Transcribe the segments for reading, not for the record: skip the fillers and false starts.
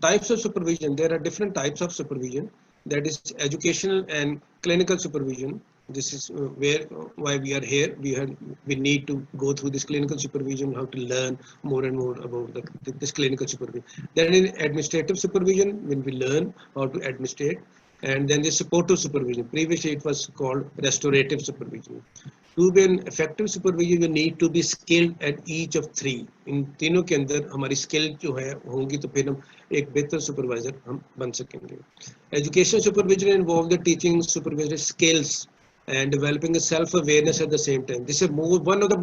Types of supervision. There are different types of supervision. That is educational and clinical supervision. This is why we are here. We need to go through this clinical supervision, how to learn more and more about this clinical supervision. Then in administrative supervision, when we learn how to administrate, and then the supportive supervision. Previously, it was called restorative supervision. To be an effective supervisor, you need to be skilled at each of three. इन तीनों के अंदर हमारी skill जो है होंगी तो फिर हम एक बेहतर सुपरवाइजर हम बन सकेंगे. Education supervision involve the teaching supervisory skills and developing a self-awareness at the same time. This is one of the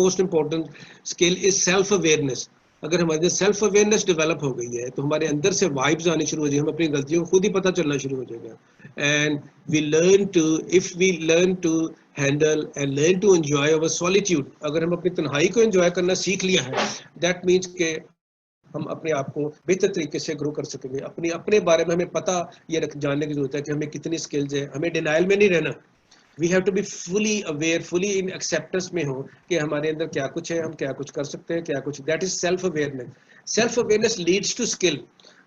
most important skill is self-awareness. अगर हमारे सेल्फ अवेयरनेस डेवलप हो गई है तो हमारे अंदर से वाइब्स आनी शुरू हो जाएगी, हम अपनी गलतियों को खुद ही पता चलना शुरू हो जाएगा. And we learn to, if we learn to handle and learn to enjoy our solitude, अगर हम अपनी तन्हाई को एंजॉय करना सीख लिया है, दैट मीन्स के हम अपने आप को बेहतर तरीके से ग्रो कर सकेंगे. अपने बारे में हमें पता ये जानने की जरूरत है कि हमें कितनी स्किल्स है. हमें डिनाइल में नहीं रहना. We have to be fully aware, fully in acceptance में हो कि हमारे अंदर क्या कुछ है, हम क्या कुछ कर सकते हैं, क्या कुछ. That is self awareness. Self awareness leads to skill.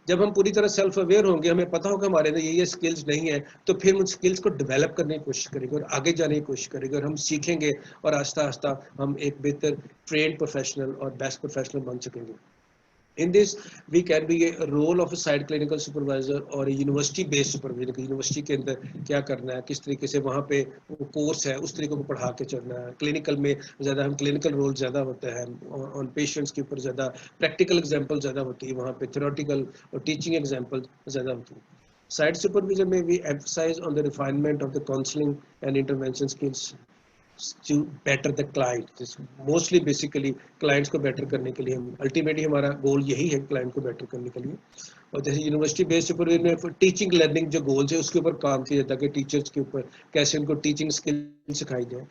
जब हम पूरी तरह सेल्फ अवेयर होंगे, हमें पता होगा हमारे अंदर ये स्किल्स नहीं है, तो फिर उन स्किल्स को डेवलप करने की कोशिश करेंगे और आगे जाने की कोशिश करेंगे और हम सीखेंगे और आहिस्ता आहिस्ता हम एक बेहतर ट्रेंड प्रोफेशनल और बेस्ट प्रोफेशनल बन सकेंगे. In this, we can be a role of a site clinical supervisor or a university based supervisor. University के अंदर क्या करना है, किस तरीके से वहाँ पे वो कोर्स है उस तरीके को पढ़ा के चलना है. क्लिनिकल में ज़्यादा हम क्लिनिकल रोल ज़्यादा होता है, ऑन पेशेंट्स के ऊपर ज़्यादा प्रैक्टिकल एग्जांपल ज़्यादा होती है, वहाँ पे थ्योरेटिकल और टीचिंग एग्जांपल ज़्यादा होती है. साइट सुपरविजन में we emphasize on the refinement of the counseling and intervention skills to better the client. Mostly basically clients को बेटर करने के लिए हम अल्टीमेटली हमारा गोल यही है क्लाइंट को बेटर करने के लिए. और जैसे यूनिवर्सिटी बेस्ड सुपरविजन में टीचिंग लर्निंग जो गोल्स है उसके ऊपर काम किया जाता है कि टीचर्स के ऊपर कैसे उनको टीचिंग स्किल सिखाई जाए.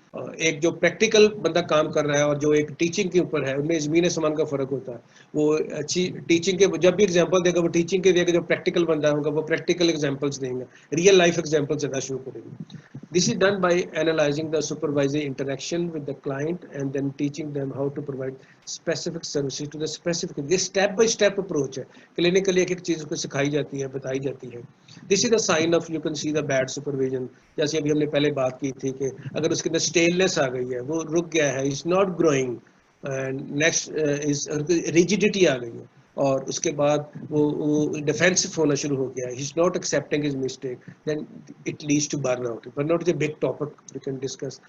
एक जो प्रैक्टिकल बंदा काम कर रहा है और जो एक टीचिंग के ऊपर है, उनमें ज़मीन आसमान का फ़र्क होता है. वो अच्छी टीचिंग के जब भी एग्जांपल देगा वो टीचिंग के देगा, जो प्रैक्टिकल बंदा होगा वो प्रैक्टिकल एग्जांपल्स देंगे, रियल लाइफ एग्जांपल ज़्यादा शो करेंगे. This is done by analyzing the supervisory interaction with the client and then teaching them how to provide specific services to the specific. This step by step approach है. Clinically एक एक चीज़ को सिखाई जाती है, बताई जाती है. This is the sign of, you can see the bad supervision. जैसे अभी हमने पहले बात की थी कि अगर उसके अंदर staleness आ गई है, वो रुक गया है, is not growing, and next is rigidity आ गई है, और उसके बाद वो डिफेंसिव होना शुरू हो गया है, he is not accepting his mistake, then it leads to burnout. Burnout is a big topic we can discuss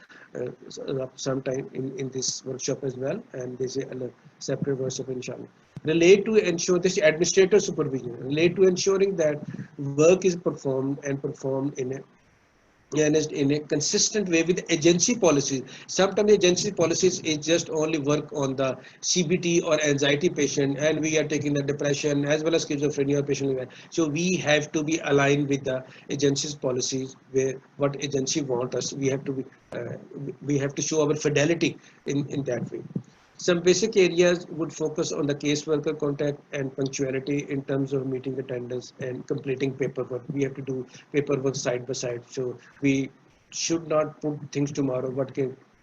sometime in this workshop as well, and there's a separate workshop inshallah. Relate to ensure this administrative supervision, relate to ensuring that work is performed and performed in a consistent way with agency policies. Sometimes agency policies is just only work on the CBT or anxiety patient, and we are taking the depression as well as schizophrenia patient. So we have to be aligned with the agency's policies, where what agency want us. We have to show our fidelity in that way. Some basic areas would focus on the caseworker contact and punctuality in terms of meeting attendance and completing paperwork. We have to do paperwork side by side. So we should not put things tomorrow,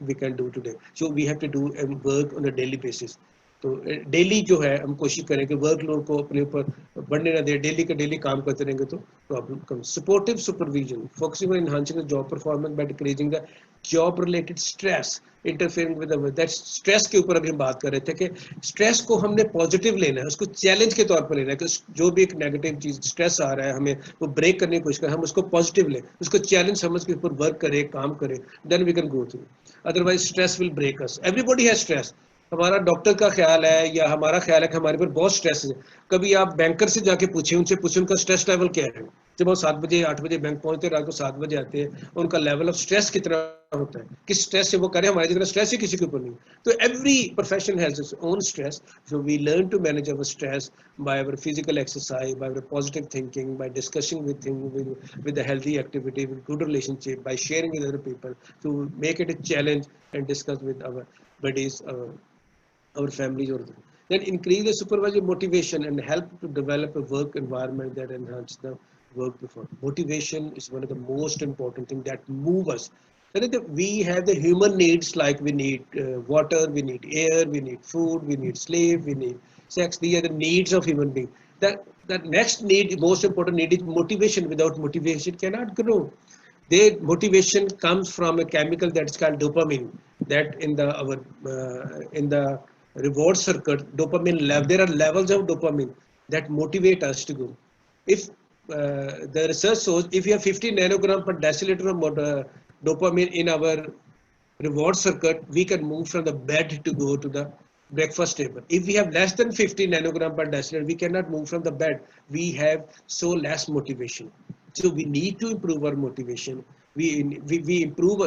we can do today. So we have to do work on a daily basis. तो daily जो है हम कोशिश करें कि workload को अपने ऊपर बढ़ने ना दे, डेली का डेली काम करते रहेंगे तो problem come. Supportive supervision focusing on enhancing the job performance by decreasing the job related stress, interfering with that stress के ऊपर अभी हम बात कर रहे थे कि स्ट्रेस को हमने पॉजिटिव लेना है, उसको चैलेंज के तौर पर लेना है कि जो भी एक नेगेटिव चीज़ स्ट्रेस आ रहा है हमें वो ब्रेक करने की कोशिश करें, हम उसको पॉजिटिव लें, उसको चैलेंज समझ के ऊपर वर्क करें, काम करें, then we can go through. Otherwise stress will break us. Everybody has stress. हमारा डॉक्टर का ख्याल है या हमारा ख्याल है कि हमारे पर बहुत स्ट्रेस है. कभी आप बैंकर से जाके पूछें, उनसे पूछें उनका स्ट्रेस लेवल क्या है. जब वो 7 बजे 8 बजे बैंक पहुंचते हैं, रात को 7 बजे आते हैं, उनका लेवल ऑफ स्ट्रेस कितना होता है, किस स्ट्रेस से वो करें. हमारे जितना स्ट्रेस ही किसी के ऊपर नहीं. तो every profession has its own stress. So we learn to manage our stress by our physical exercise, by our positive thinking, by discussing with a healthy activity, with good relationship, by sharing with other people, to make it a challenge and discuss with our buddies, our families, or then increase the supervisory motivation and help to develop a work environment that enhances the work performance. Motivation is one of the most important things that move us. We have the human needs, like we need water, we need air, we need food, we need sleep, we need sex. These are the needs of human being. The next need, most important need, is motivation. Without motivation, cannot grow. Their motivation comes from a chemical that's called dopamine. That in the reward circuit, dopamine level. There are levels of dopamine that motivate us to go. If the research shows, if you have 50 nanogram per deciliter of dopamine in our reward circuit, we can move from the bed to go to the breakfast table. If we have less than 50 nanogram per deciliter, we cannot move from the bed. We have so less motivation. So we need to improve our motivation. We improve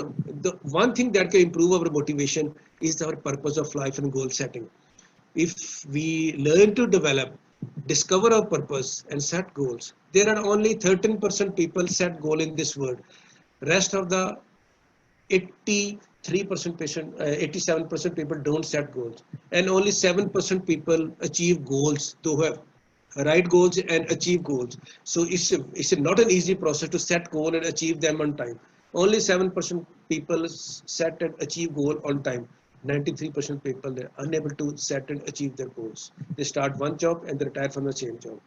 the one thing that can improve our motivation is our purpose of life and goal setting. If we learn to develop, discover our purpose and set goals, there are only 13% people set goal in this world. Rest of the 83% patient, 87% people don't set goals, and only 7% people achieve goals to have right goals and achieve goals. So it's not an easy process to set goal and achieve them on time. Only 7% people set and achieve goal on time. 93% people, they're unable to set and achieve their goals. They start one job and they retire from the same job.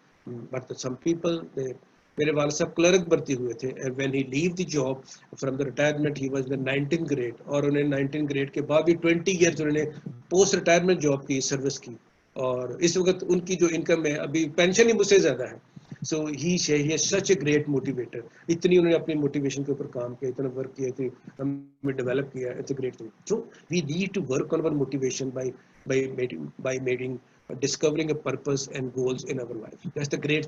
But some people, they, मेरे वाल साहब clerk भर्ती हुए थे, and when he leave the job from the retirement, he was in the 19th grade, और उन्हें 19th grade के बाद भी 20 years उन्होंने post retirement job की, सर्विस की, और इस वक्त उनकी जो इनकम है अभी पेंशन ही मुझसे ज़्यादा है. So he is such a great motivator. इतनी उन्होंने अपनी मोटिवेशन के ऊपर काम किया, इतना वर्क किया, इतनी हमें डेवलप किया. It's a great thing. So we need to work on our motivation by making discovering a purpose and goals in our life. That's the great